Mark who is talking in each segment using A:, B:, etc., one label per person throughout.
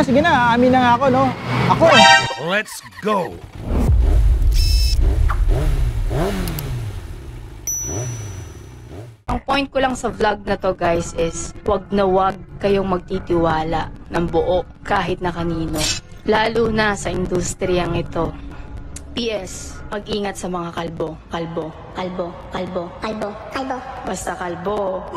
A: Sige na, aamin na nga ako, no? Ako!
B: Let's go!
C: Ang point ko lang sa vlog na to guys is wag na wag kayong magtitiwala ng buo kahit na kanino. Lalo na sa industriyang ito. PS, mag-ingat sa mga kalbo. Kalbo. Basta kalbo.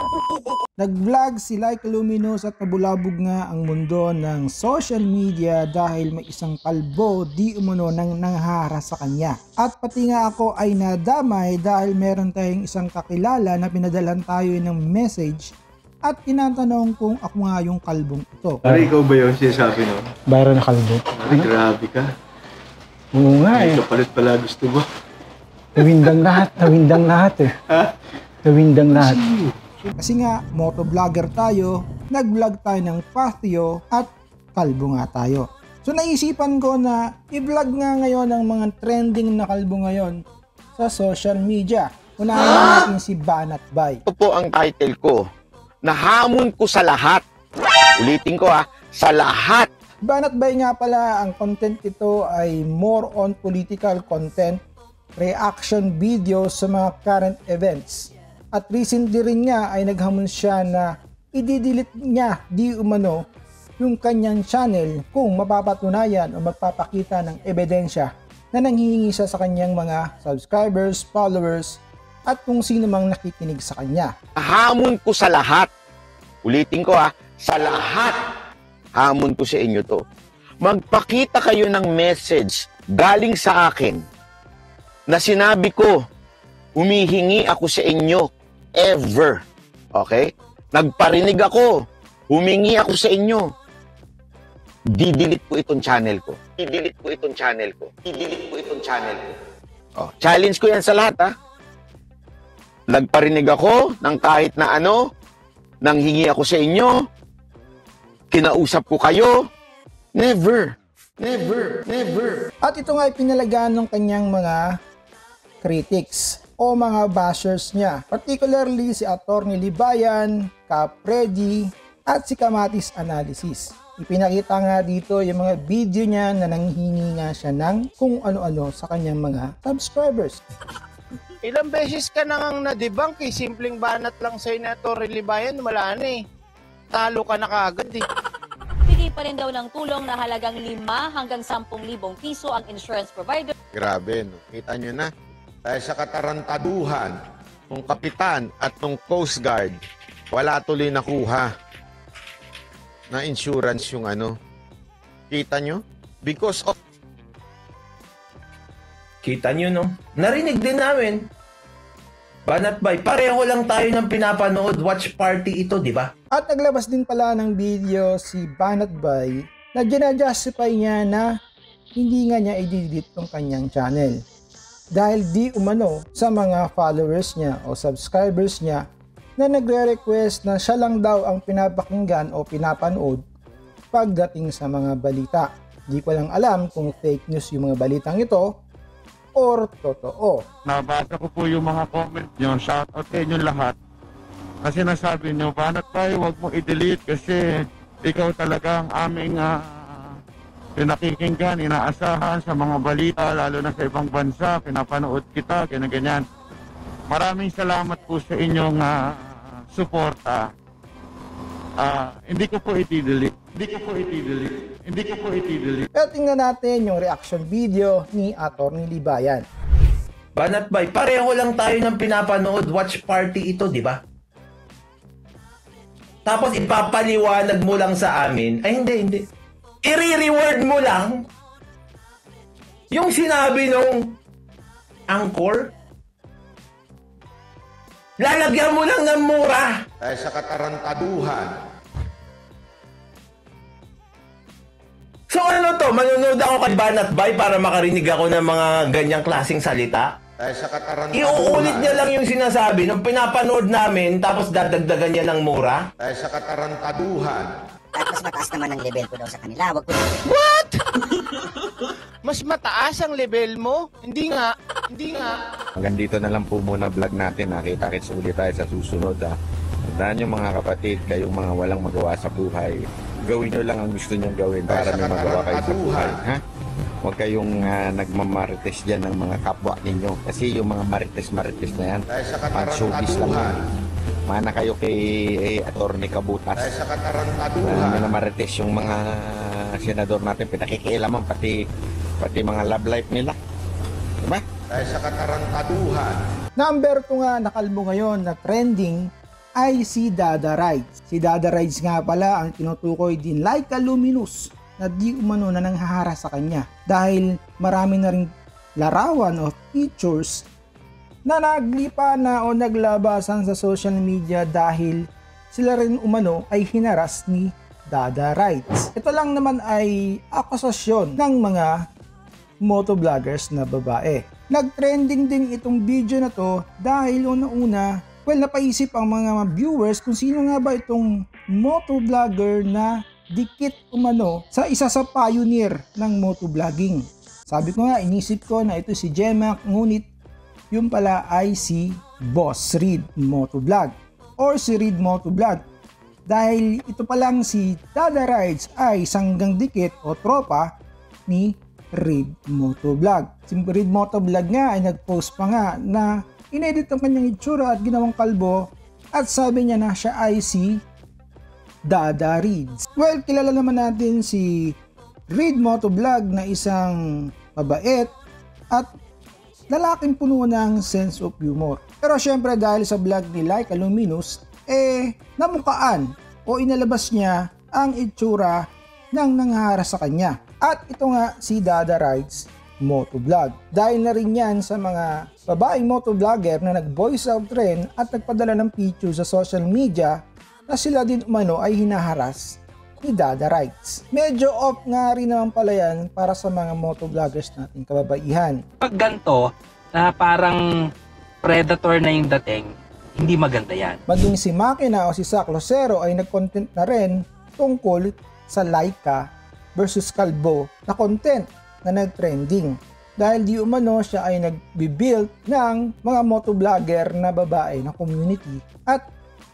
A: Nag-vlog si Like Luminous at nabulabog nga ang mundo ng social media dahil may isang kalbo di umano nang nanghara sa kanya. At pati nga ako ay nadamay dahil meron tayong isang kakilala na pinadalan tayo ng message at tinatanong kung ako nga yung kalbong ito.
D: Ari, ikaw ba yun sinasabi no?
A: Bayro na kalbo.
D: Ari, grabe ka.
A: Oo nga eh.
D: Kapalit pala gusto mo.
A: Nawindang lahat eh.
D: Ha?
A: Nawindang lahat. Kasi nga, motovlogger tayo, nag-vlog tayo ng patio at kalbo nga tayo. So naisipan ko na i-vlog nga ngayon ang mga trending na kalbo ngayon sa social media. Unahin natin si Banat Bay.
E: Ito po ang title ko. Nahamon ko sa lahat. Ulitin ko sa lahat.
A: Banat Bay nga pala, ang content ito ay more on political content, reaction videos sa mga current events. At recently rin nga ay naghamon siya na i-delete niya di umano yung kanyang channel kung mapapatunayan o magpapakita ng ebidensya na nanghihingi siya sa kanyang mga subscribers, followers at kung sino mang nakikinig sa kanya.
E: Hamon ko sa lahat. Ulitin ko sa lahat. Hamon ko sa inyo to. Magpakita kayo ng message galing sa akin na sinabi ko, humihingi ako sa inyo ever. Okay? Nagparinig ako. Humingi ako sa inyo. Didelete ko itong channel ko. Didelete ko itong channel ko. Didelete ko itong channel ko. Oh, challenge ko yan sa lahat Nagparinig ako ng kahit na ano. Nanghingi ako sa inyo. Kinausap ko kayo. Never. Never. Never.
A: At ito nga ay pinalagaan ng kanyang mga critics o mga bashers niya. Particularly si Atty. Libayan, Cap Freddy, at si Kamatis Analysis. Ipinakita nga dito yung mga video niya na nanghihingi nga siya ng kung ano-ano sa kanyang mga subscribers.
F: Ilang beses ka nang na-debunk eh. Simpleng banat lang sa'yo na Atty. Libayan, wala na eh. Talo ka na kagad eh.
G: Bigay pa rin daw ng tulong na halagang 5 hanggang 10,000 piso ang insurance provider.
E: Grabe, no? Kita nyo na. Dahil sa katarantaduhan ng kapitan at ng Coast Guard, wala tuloy nakuha na insurance yung ano. Kita nyo? Because of...
H: Kita nyo, no? Narinig din namin. Banat Bay, pareho lang tayo ng pinapanood. Watch party ito, di ba?
A: At naglabas din pala ng video si Banat Bay na ginajustify niya na hindi nga niya i-delete tong kanyang channel. Dahil di umano sa mga followers niya o subscribers niya na nagre-request na siya lang daw ang pinapakinggan o pinapanood pagdating sa mga balita. Di ko lang alam kung fake news yung mga balitang ito or totoo.
I: Nabasa ko po yung mga comment nyo. Shoutout sa inyo lahat. Kasi nasabi nyo, Banat Bay, huwag mo i-delete kasi ikaw talaga ang aming pinakikinggan, inaasahan sa mga balita, lalo na sa ibang bansa, pinapanood kita, ganyan-ganyan. Maraming salamat po sa inyong suporta. Hindi ko po i-delete.
A: Pero tingnan natin yung reaction video ni Atty. Libayan.
H: Banat Bay, pareho lang tayo ng pinapanood. Watch party ito, di ba? Tapos ipapaliwanag mo lang sa amin. Ay, hindi. I-reward mo lang yung sinabi nung anchor. Lalagyan mo lang ng mura.
E: Dahil sa katarantaduhan.
H: So ano to? Manonood ako kay Banat Bay para makarinig ako ng mga ganyang klaseng salita?
E: Dahil sa katarantaduhan.
H: Iuulit niya lang yung sinasabi nung pinapanood namin tapos dadagdagan niya ng mura?
E: Dahil sa katarantaduhan.
J: At mas mataas naman ang level ko daw sa kanila. Wag ko...
F: What? Mas mataas ang level mo? Hindi nga.
K: Hanggang dito na lang po muna vlog natin. Nakita-kits ulit tayo sa susunod. Tandaan nyo mga kapatid, kayong mga walang magawa sa buhay. Gawin nyo lang ang gusto nyo gawin para may magawa kayo sa buhay. Ha? Huwag kayong nagmamarites dyan ng mga kapwa ninyo. Kasi yung mga marites na yan, pang-showbiz lang yan. Mana kayo kay Atty. Kabutas. Minamarites yung mga senador natin, pinakikialaman pati mga love life nila. Diba?
B: Dahil sa katarantaduhan.
A: Number 2 nga nakalbo ngayon na trending ay si Dada Rides. Si Dada Rides nga pala ang tinutukoy din Laika Luminous na di umano na nanghahara sa kanya dahil marami na rin larawan o pictures na naglipa na o naglabasan sa social media dahil sila rin umano ay hinaras ni Dada Rides. Ito lang naman ay akusasyon ng mga motovloggers na babae. Nag-trending din itong video na to dahil una-una, napaisip ang mga viewers kung sino nga ba itong motovlogger na dikit umano sa isa sa pioneer ng motovlogging. Sabi ko nga, inisip ko na ito si Gemma, ngunit yung pala ay si Boss Reed Motovlog or si Reed Motovlog. Dahil ito palang si Dada Rides ay sanggang dikit o tropa ni Reed Motovlog. Si Reed Motovlog nga ay nag-post pa nga na inedit ang kanyang itsura at ginawang kalbo at sabi niya na siya ay si Dada Rides. Well, kilala naman natin si Reed Motovlog na isang mabait at lalaking puno ng sense of humor. Pero syempre dahil sa vlog ni Laika Luminous, namukaan o inalabas niya ang itsura ng nanghahara sa kanya. At ito nga si Dada Rides Motovlog. Dahil na rin yan sa mga babaeng motovlogger na nag-voice out rin at nagpadala ng picture sa social media na sila din umano ay hinaharas ni Dada Rides. Medyo off nga rin naman pala yan para sa mga motovloggers natin kababaihan.
L: Pag ganito na parang predator na yung dating, hindi maganda yan.
A: Maging si Makina o si Zack Lucero ay nag-content na rin tungkol sa Laika versus Kalbo na content na nag-trending. Dahil di umano siya ay nag-build ng mga motovlogger na babae na community. At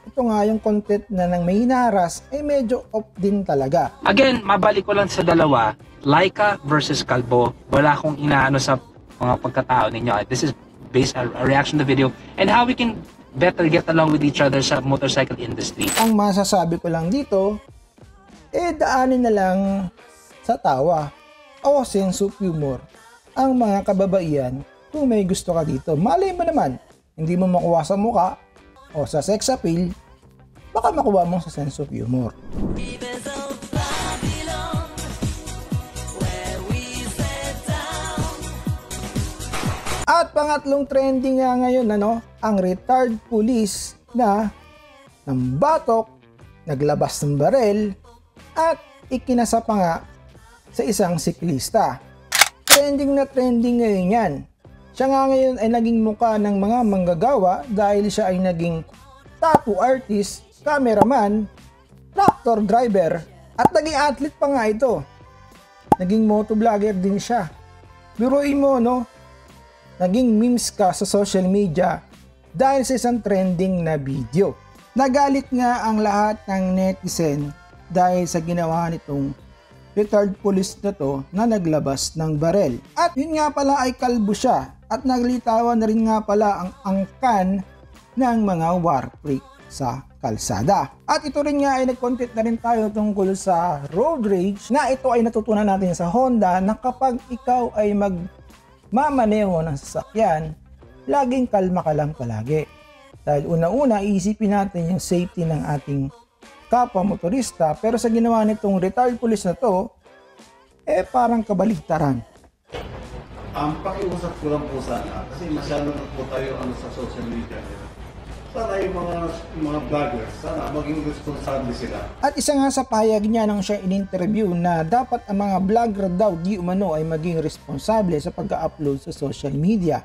A: ito nga yung content na nang may hinaras ay medyo off din talaga.
L: Again, mabalik ko lang sa dalawa, Laika versus Kalbo. Wala akong inaano sa mga pagkatao ninyo. This is based on a reaction to the video and how we can better get along with each other sa motorcycle industry.
A: Ang masasabi ko lang dito, daanin na lang sa tawa o sense of humor ang mga kababaihan kung may gusto ka dito. Malay mo naman, hindi mo makuha sa muka o sa sex appeal, baka makuha mo sa sense of humor. At pangatlong trending nga ngayon, ang retired police na nambatok, naglabas ng barel, at ikinasa pa nga sa isang siklista. Trending na trending ngayon yan. Siya nga ngayon ay naging muka ng mga manggagawa dahil siya ay naging tattoo artist, cameraman, tractor driver, at naging athlete pa nga ito. Naging motovlogger din siya. Biruin mo, naging memes ka sa social media dahil sa isang trending na video. Nagalit nga ang lahat ng netizen dahil sa ginawa nitong retired police na to na naglabas ng barel. At yun nga pala ay kalbo siya at naglitawan na rin nga pala ang angkan ng mga war freak sa kalsada. At ito rin nga ay nag-content na rin tayo tungkol sa road rage na ito ay natutunan natin sa Honda na kapag ikaw ay magmamaneho ng sasakyan, laging kalma ka lang palagi. Dahil una-una iisipin natin yung safety ng ating kapwa motorista, pero sa ginawa nitong retired police na to, parang kabaligtaran.
B: Pakiusap ko lang po sana, kasi masyado na po tayo sa social media. Sana yung mga vloggers, sana maging responsable sila.
A: At isa nga sa pahayag niya nang siya in-interview na dapat ang mga vlogger daw di umano ay maging responsable sa pag-upload sa social media.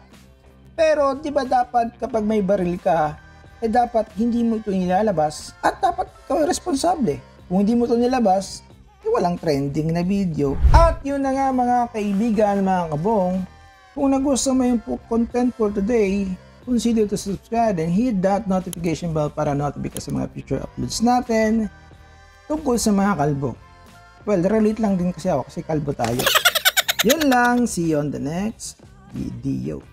A: Pero di ba dapat kapag may baril ka, dapat hindi mo ito nilalabas at dapat ikaw responsable. Kung hindi mo ito nilabas, walang trending na video. At yun na nga mga kaibigan, mga kabong, kung nagustuhan mo yung content for today, consider to subscribe and hit that notification bell para notify ka sa mga future uploads natin. tungkol sa mga kalbo. Well, relate lang din kasi ako kasi kalbo tayo. Yun lang, see you on the next video.